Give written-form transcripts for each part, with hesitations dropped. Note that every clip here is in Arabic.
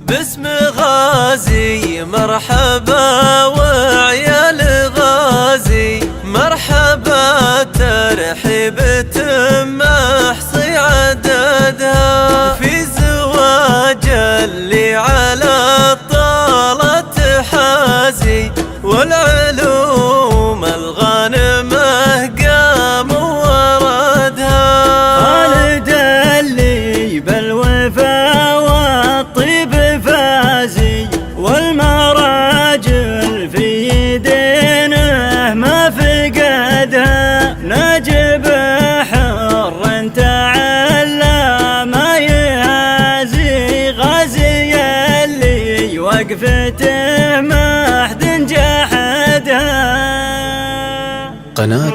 باسم غازي مرحبا وعيال غازي مرحبا، ترحيب تم احصي عددها في زواج اللي على الطالة حازي، والعلوم الغانمة قام وردها. خالد اللي بالوفا والطيب فازي، والمراجل في يدينه ما فقدها. نجب حر تعلى ما يهازي، غازي اللي وقفته ما حد جحدها. قناة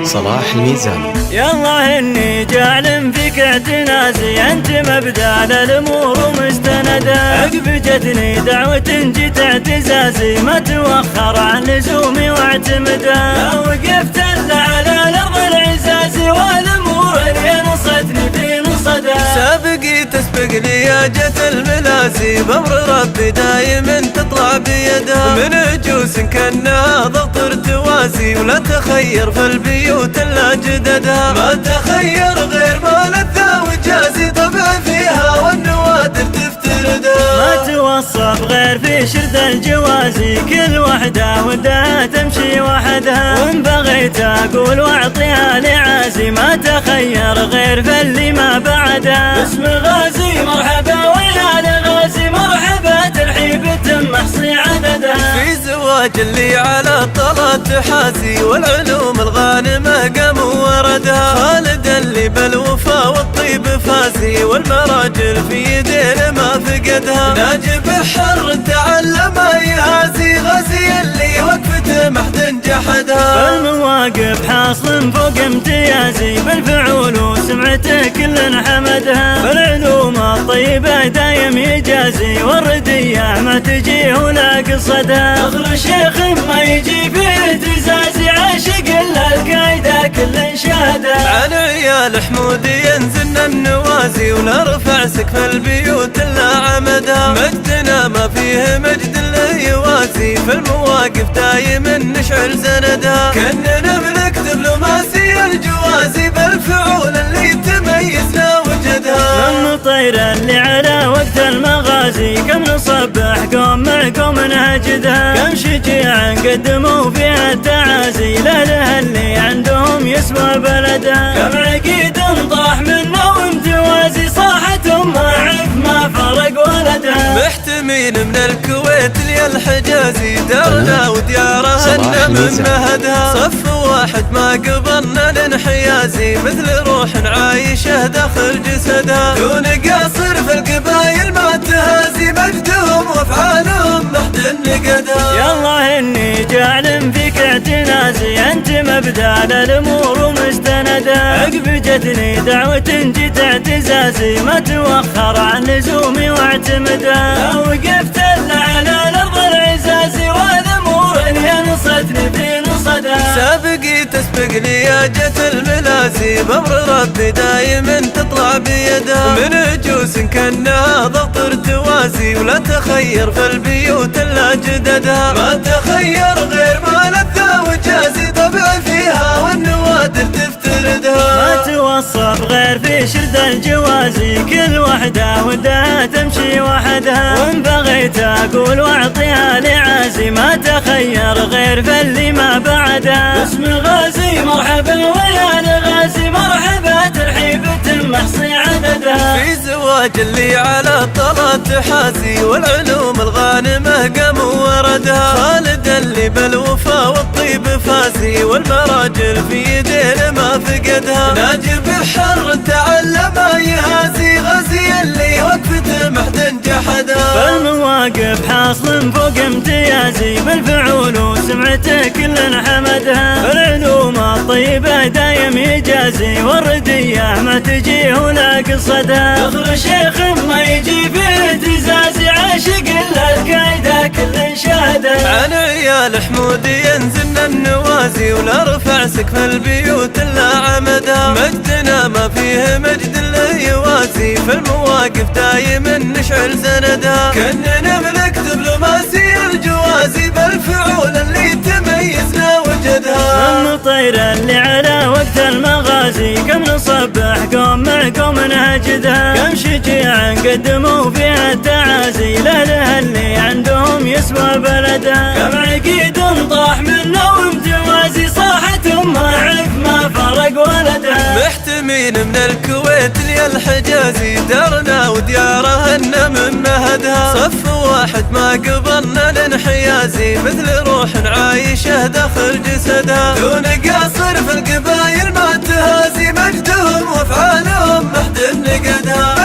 صلاح الميزاني. يالله اني جعل فيك اعتنازي، انت مبدا للامور ومستندا. عقب جتني دعوة جيت اعتزازي، ما توخر عن لزومي واعتمدا. ما وقفت الا على الارض العزازي، والامور اللي نصتني في نصدا. سابقي تسبق لي يا جت الملازي، بامر ربي دايم تطلع بيدها. من جوس كانها ضغط ارتوازي، ولا تخير في البيوت الا جددها. ما تخير غير ما لذة وجازي، طبع فيها والنوادر تفتردها. ما توصف غير في شرد الجوازي، كل وحده ودها تمشي وحدها. وان بغيت اقول واعطيها لعازي، ما تخير غير في اللي ما بعدها. باسم غازي مرحبا ويا غازي مرحبا، ترحيب تم احصي عددها. في زواج اللي على الطلة حازي، والعلوم الغانمة قام وردها. خالد اللي بالوفا والطيب فازي، والمراجل في يدين ما فقدها. ناجب حر تعلم يهازي، غازي اللي وقفته ما حد جحدها. المواقف حاصل فوق امتيازي، بالفعول وسمعته كل حمدها. بالعلوم الطيبة دايم يجازي، والردية ما تجي ولا قصدها. فخر شيخ ما يجي فيه اهتزازي، عاشق الا القايدة كل شهدها. عن عيال حمود ينزلنا النوازي، ونرفع سقف البيوت الا عمدها. مجدنا ما فيه مجد له يوازي، في المواقف دايم نشعل سندها. كنا نملك دبلوماسي الجوازي، بالفعول اللي تميزنا وجدها. من طير اللي على وقت المغازي، كم نصبح قوم مع قوم نهجدها. كم شجاع قدموا فيها التعازي، له اللي عندهم يسوى بلدها. كم عقيد طاح منه وامتوازي، صاحتهم ما عرف ما فرق ولدها. محتمين من الكويت للحجازي، دارنا وديارها من مهدها. صف واحد ما قبلنا الانحيازي، مثل روح عايشه داخل جسدها. دون قصر في القبايل ما تهازي، مجدهم وافعالهم محد نقدها. يالله اني جعل فيك اعتنازي، انت مبدا للامور ومستندا. عقب جتني دعوة جيت اعتزازي، ما توخر عن لزومي واعتمدا. ما وقفت الا على الارض العزازي، والامور اللي نصتني في نصدا. سابقي تسبق لي يا جت الملازي، بامر ربي دايم تطلع بيدها. من جوس كانها ضغط ارتوازي، ولا تخير في البيوت الا جددها. ما تخير غير ما لذة وجازي، طبع فيها والنوادر تفتردها. ما توصف غير في شرد الجوازي، كل وحده ودها تمشي وحدها. وان بغيت اقول واعطيها لعازي، ما تخير غير في اللي ما بعدها. باسم غازي مرحبا ويا غازي مرحبا، ترحيب تم احصي عددها. في زواج اللي على الطلة حازي، والعلوم الغانمة قام وردها. خالد اللي بالوفا والطيب فازي، والمراجل في يدين ما فقدها. ناجب حر تعلم يهازي، غازي اللي وقفته ما حد جحدها. بالمواقف حاصل فوق امتيازي، بالفعول وسمعته كل حمدها. بالعلوم الطيبة دايم يجازي، والردية ما تجي ولا قصدها. فخر شيخ ما يجي فيه اهتزازي، عاشق الا القايدة كل شهده. عن عيال حمود ينزلنا النوازي ولا رفع سقف البيوت الا عمدها. مجدنا ما فيه مجد له يوازي في المواقف دايم نشعل سندها. كنا نملك دبلوماسي الجوازي بالفعول اللي تميزنا وجدها. من طير اللي على وقت المغازي كم نصبح قوم مع قوم نهجدها. كم شجاع قدموا فيها التعازي لاهلها اللي عندهم يسوى بلدها. كم عقيد طاح من نوم جوازي صاحت امها عف ما فرق ولدها. محتمين من الكويت لي الحجازي دارنا وديارهن من مهدها. صف واحد ما قبلنا الانحيازي مثل روح عايشه داخل جسدها. دون قصر في القبايل ما تهازي مجدهم وافعالهم محد نقدها.